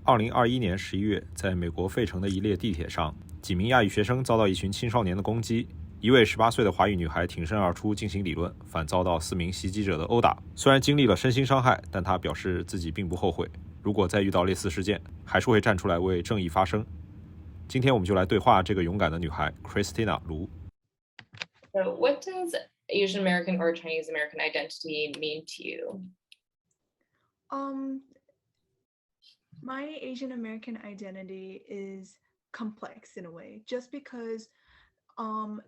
2021年11月，在美国费城的一列地铁上，几名亚裔学生遭到一群青少年的攻击。一位18岁的华裔女孩挺身而出进行理论，反遭到4名袭击者的殴打。虽然经历了身心伤害，但她表示自己并不后悔。如果再遇到类似事件，还是会站出来为正义发声。今天我们就来对话这个勇敢的女孩 Christina Lu。 So, what does Asian American or Chinese American identity mean to you? My Asian American identity is complex in a way, just because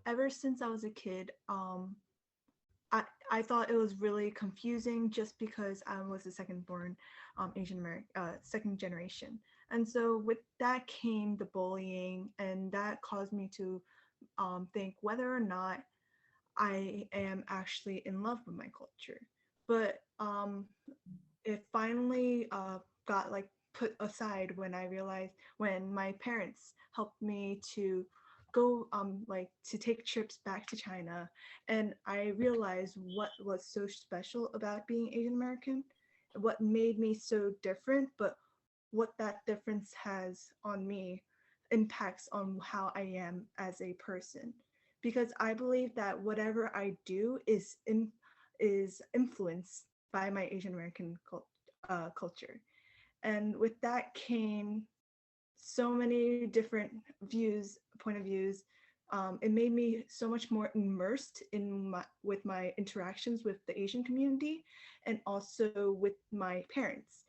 ever since I was a kid, I thought it was really confusing just because I was a second born Asian American, second generation. And so with that came the bullying, and that caused me to think whether or not I am actually in love with my culture. But it finally got like put aside when I realized, when my parents helped me to go like to take trips back to China, and I realized what was so special about being Asian American, what made me so different, but what that difference has on me impacts on how I am as a person. Because I believe that whatever I do is influenced by my Asian American culture. And with that came so many different point of views. It made me so much more immersed in my interactions with the Asian community, and also with my parents,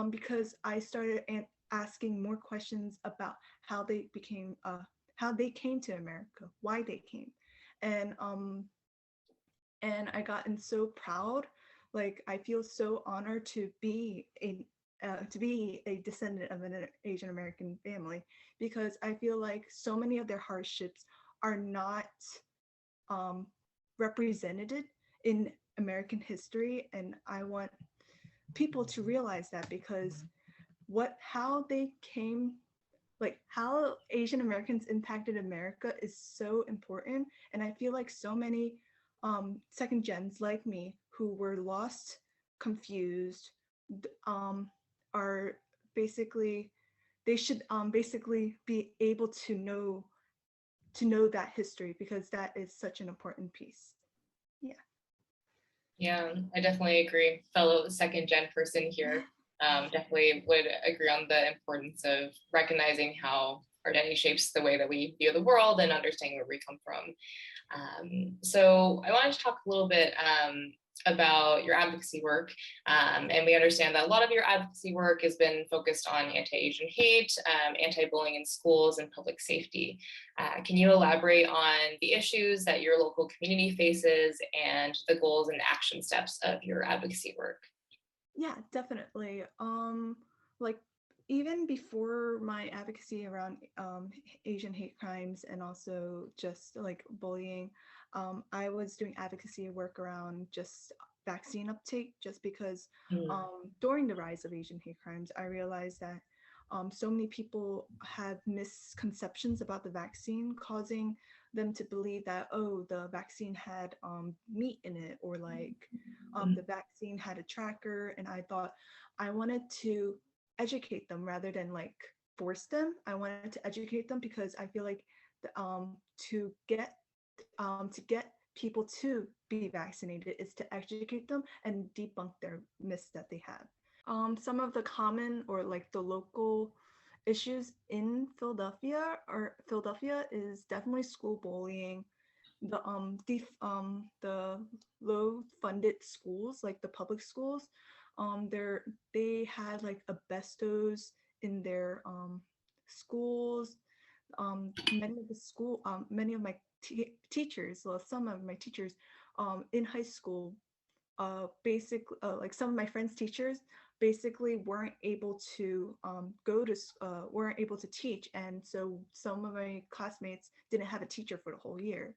because I started asking more questions about how they came to America, why they came, and I gotten so proud. Like, I feel so honored to be a descendant of an Asian American family, because I feel like so many of their hardships are not represented in American history, and I want people to realize that, because how they came, like how Asian Americans impacted America, is so important. And I feel like so many second gens like me who were lost, confused, are basically, they should basically be able to know that history, because that is such an important piece. Yeah. Yeah, I definitely agree. Fellow second gen person here, definitely would agree on the importance of recognizing how our identity shapes the way that we view the world and understanding where we come from. So I wanted to talk a little bit about your advocacy work. And we understand that a lot of your advocacy work has been focused on anti-Asian hate, anti-bullying in schools, and public safety. Can you elaborate on the issues that your local community faces and the goals and action steps of your advocacy work? Yeah, definitely. Like, even before my advocacy around Asian hate crimes, and also just like bullying, I was doing advocacy work around just vaccine uptake, just because during the rise of Asian hate crimes, I realized that so many people have misconceptions about the vaccine, causing them to believe that, oh, the vaccine had meat in it, or like the vaccine had a tracker. And I thought I wanted to educate them rather than like force them. I wanted to educate them, because I feel like to get people to be vaccinated is to educate them and debunk their myths that they have. Some of the common, or like the local issues in Philadelphia is definitely school bullying, the low funded schools, like the public schools. They had like asbestos in their schools. Many of my teachers, well, some of my teachers in high school, basically, like some of my friends' teachers basically weren't able to weren't able to teach, and so some of my classmates didn't have a teacher for the whole year.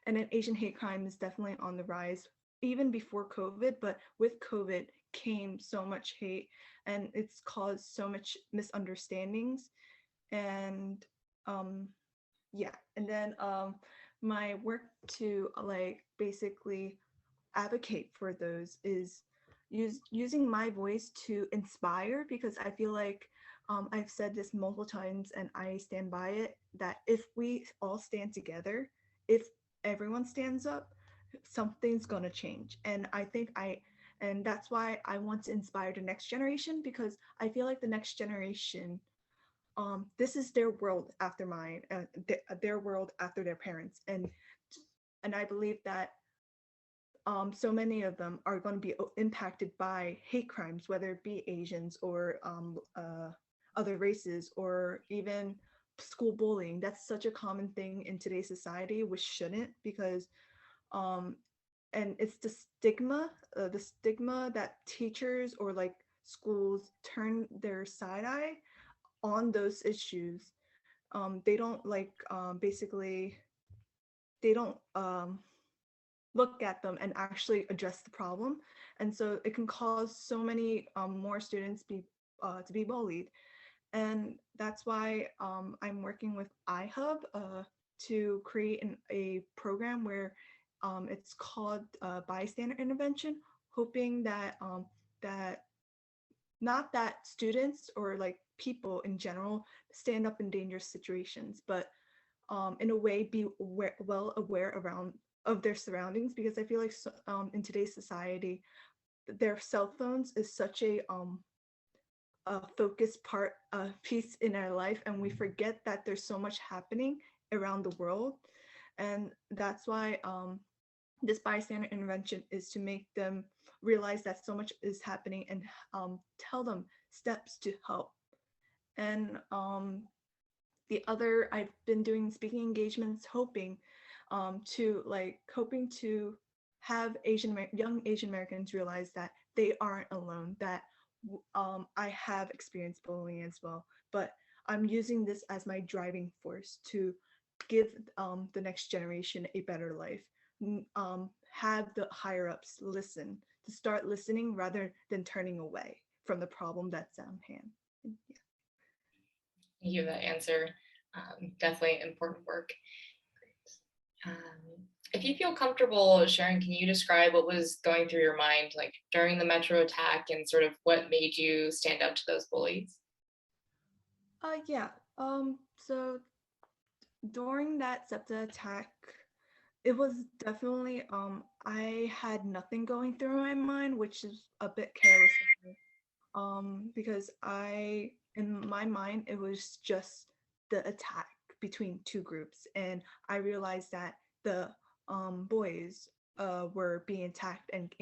And then Asian hate crime is definitely on the rise, even before COVID, but with COVID came so much hate, and it's caused so much misunderstandings. And yeah, and then my work to like basically advocate for those is, using my voice to inspire, because I feel like I've said this multiple times and I stand by it, that if we all stand together, if everyone stands up, something's gonna change. And that's why I want to inspire the next generation, because I feel like the next generation, this is their world after mine, their world after their parents, and I believe that so many of them are going to be impacted by hate crimes, whether it be Asians or other races, or even school bullying. That's such a common thing in today's society, which shouldn't, because um, and it's the stigma that teachers or like schools turn their side eye on those issues. They don't like basically they don't look at them and actually address the problem, and so it can cause so many more students to be bullied. And that's why I'm working with iHub to create a program where it's called bystander intervention, hoping that not that students or like people in general stand up in dangerous situations, but in a way be well aware around of their surroundings, because I feel like in today's society, their cell phones is such a focused piece in our life, and we forget that there's so much happening around the world. And that's why this bystander intervention is to make them realize that so much is happening, and tell them steps to help. And I've been doing speaking engagements, hoping to have young Asian Americans realize that they aren't alone, that I have experienced bullying as well, but I'm using this as my driving force to give the next generation a better life. Have the higher ups listen, to start listening rather than turning away from the problem that's on hand. Yeah. Thank you for that answer. Definitely important work. Great. If you feel comfortable sharing, can you describe what was going through your mind like during the metro attack, and sort of what made you stand up to those bullies? Yeah. So during that SEPTA attack, it was definitely I had nothing going through my mind, which is a bit careless of me. Because in my mind, it was just the attack between two groups, and I realized that the boys were being attacked and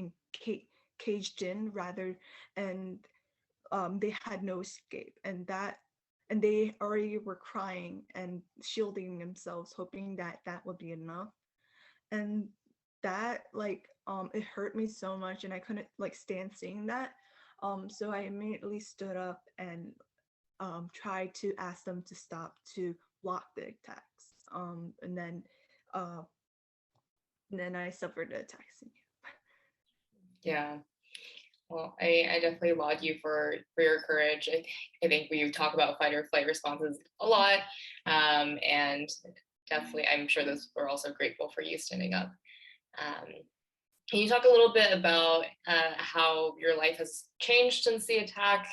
caged in rather, and they had no escape, and they already were crying and shielding themselves, hoping that that would be enough. And that it hurt me so much, and I couldn't like stand seeing that. So I immediately stood up and tried to ask them to stop, to block the attacks. Uh, and then I suffered the attacks. Yeah. Well, I definitely laud you for your courage. I think we talk about fight or flight responses a lot, and definitely, I'm sure those were also grateful for you standing up. Um, can you talk a little bit about how your life has changed since the attack?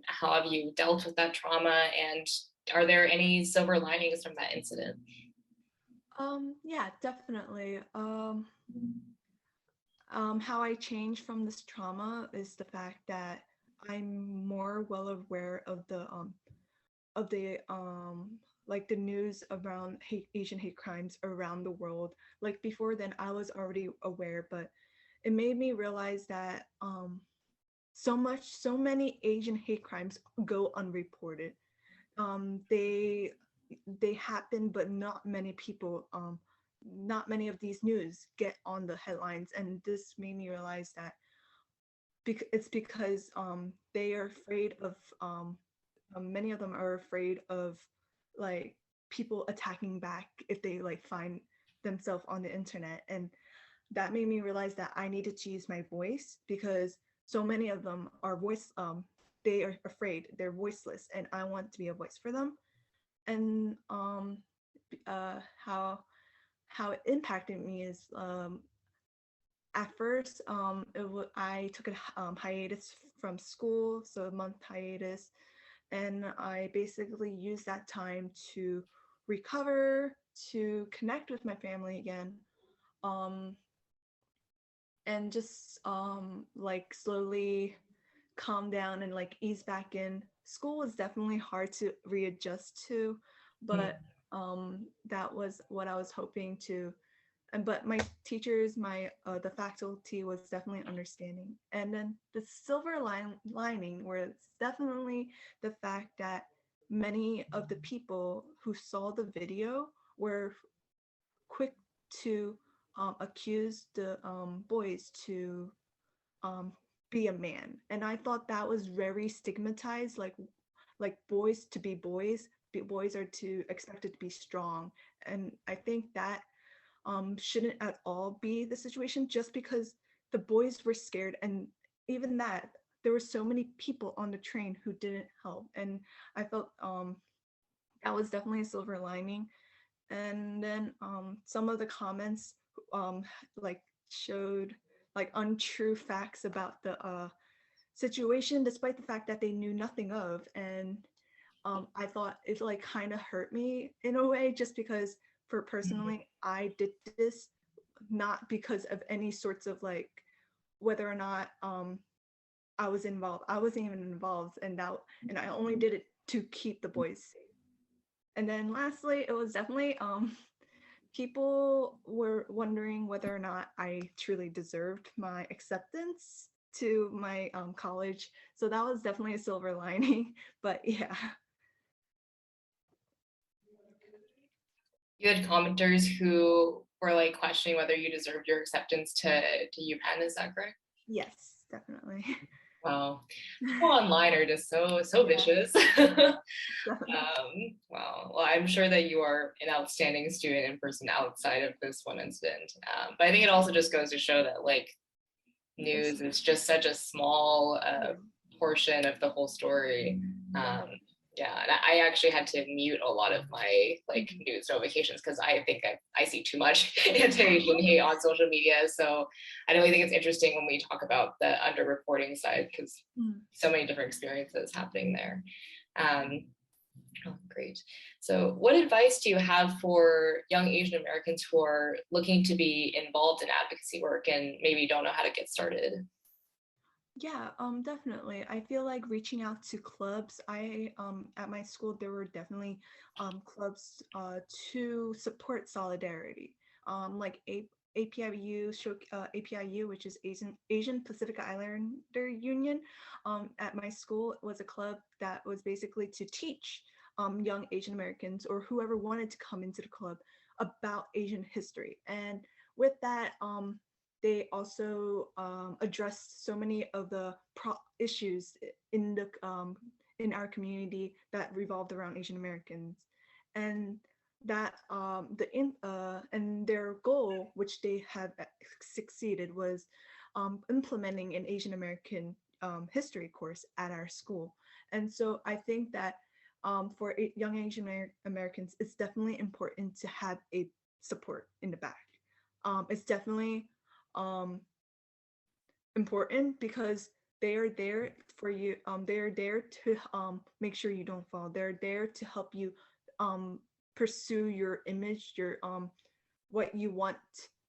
How have you dealt with that trauma, and are there any silver linings from that incident? Yeah, definitely. How I changed from this trauma is the fact that I'm more well aware of the like the news around Asian hate crimes around the world. Like before then, I was already aware, but it made me realize that so many Asian hate crimes go unreported. They happen, but not many of these news get on the headlines, and this made me realize that it's because they are afraid of many of them are afraid of like people attacking back if they like find themselves on the internet. And that made me realize that I needed to use my voice, because so many of them are they are afraid, they're voiceless, and I want to be a voice for them. And how it impacted me is at first, I took a hiatus from school, so a month hiatus, and I basically used that time to recover, to connect with my family again, um, and just like slowly calm down and like ease back in. School was definitely hard to readjust to, but that was what I was hoping to. And but my teachers, my the faculty was definitely understanding. And then the lining was definitely the fact that many of the people who saw the video were quick to accuse the boys to um, be a man, and I thought that was very stigmatized. Like boys to be boys, boys are to expected to be strong, and I think that shouldn't at all be the situation. Just because the boys were scared, and even that there were so many people on the train who didn't help, and I felt that was definitely a silver lining. And then some of the comments um, like showed like untrue facts about the situation, despite the fact that they knew nothing of. And I thought it like kind of hurt me in a way, just because for personally, I did this not because of any sorts of like whether or not I was involved. I wasn't even involved, and I only did it to keep the boys safe. And then lastly, it was definitely people were wondering whether or not I truly deserved my acceptance to my college. So that was definitely a silver lining. But yeah. You had commenters who were like questioning whether you deserved your acceptance to UPenn, is that correct? Yes, definitely. Wow. People online are just so Yeah. vicious. Definitely. Wow. Well, I'm sure that you are an outstanding student in person outside of this one incident. But I think it also just goes to show that like news is just such a small portion of the whole story. Yeah, and I actually had to mute a lot of my like news notifications because I think I see too much anti-Asian hate on social media. So I really think it's interesting when we talk about the underreporting side, because so many different experiences happening there. Oh, great. So what advice do you have for young Asian Americans who are looking to be involved in advocacy work and maybe don't know how to get started? Yeah, definitely. I feel like reaching out to clubs. I at my school there were definitely clubs to support solidarity. Like APIU, APIU, which is Asian Pacific Islander Union. At my school was a club that was basically to teach young Asian Americans or whoever wanted to come into the club about Asian history. And with that, they also addressed so many of the issues in our community that revolved around Asian Americans, and that and their goal, which they have succeeded, was implementing an Asian American history course at our school. And so I think that for young Asian Americans, it's definitely important to have a support in the back. It's definitely important because they are there for you. They are there to make sure you don't fall. They're there to help you pursue your image, your what you want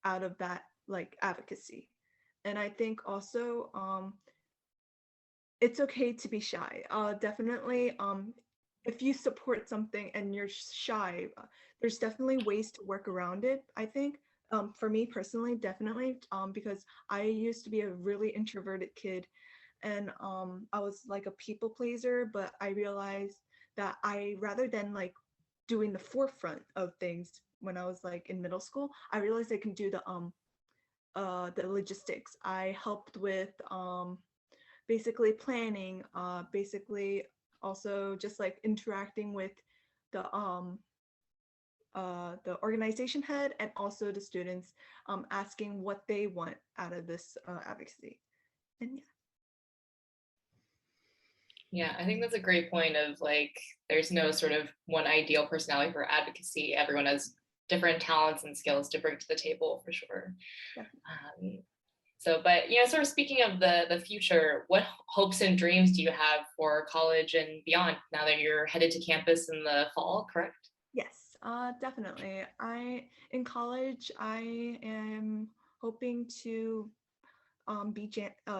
out of that like advocacy. And I think also it's okay to be shy. Definitely, if you support something and you're shy, there's definitely ways to work around it, I think. For me personally, definitely, because I used to be a really introverted kid, and I was like a people pleaser, but I realized that I, rather than like doing the forefront of things when I was like in middle school, I realized I can do the logistics. I helped with basically planning, basically also just like interacting with the the organization head and also the students, asking what they want out of this advocacy. And yeah. Yeah, I think that's a great point of like, there's no sort of one ideal personality for advocacy. Everyone has different talents and skills to bring to the table for sure. Definitely. So, but sort of speaking of the future, what hopes and dreams do you have for college and beyond now that you're headed to campus in the fall, correct? Yes, definitely. In college, I am hoping to be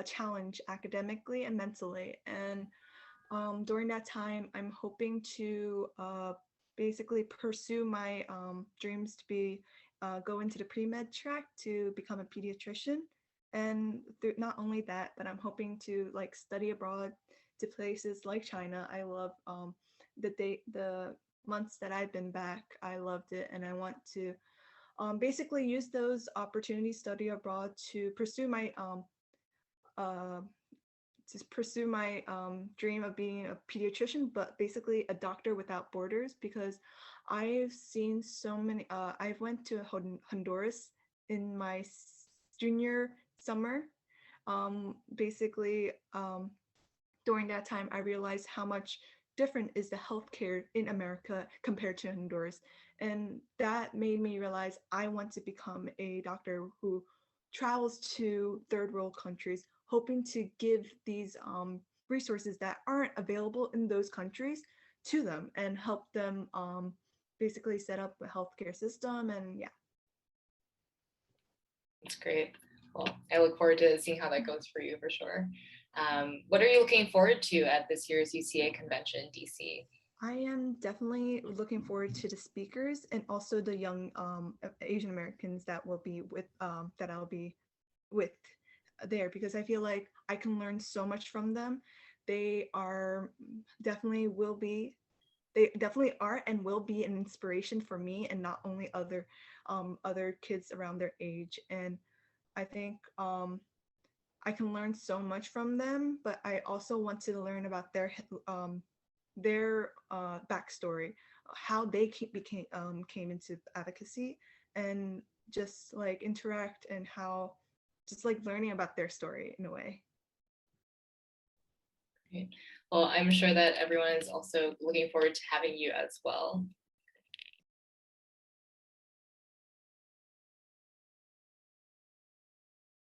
challenged academically and mentally. And during that time, I'm hoping to basically pursue my dreams to go into the pre-med track to become a pediatrician. And not only that, but I'm hoping to like study abroad to places like China. I love the months that I've been back. I loved it, and I want to basically use those opportunities study abroad uh, to pursue my dream of being a pediatrician, but basically a doctor without borders, because I've seen so many. I went to Honduras in my junior summer. Basically, during that time, I realized how much different is the healthcare in America compared to Honduras. And that made me realize I want to become a doctor who travels to third world countries, hoping to give these resources that aren't available in those countries to them and help them basically set up a healthcare system. And yeah. That's great. Well, I look forward to seeing how that goes for you for sure. What are you looking forward to at this year's UCA convention in DC? I am definitely looking forward to the speakers and also the young Asian Americans that will be that I'll be with there, because I feel like I can learn so much from them. They are definitely will be they definitely are and will be an inspiration for me, and not only other kids around their age. And I think I can learn so much from them, but I also want to learn about their backstory, how they came into advocacy, and just like interact, and how just like learning about their story in a way. Great. Well, I'm sure that everyone is also looking forward to having you as well.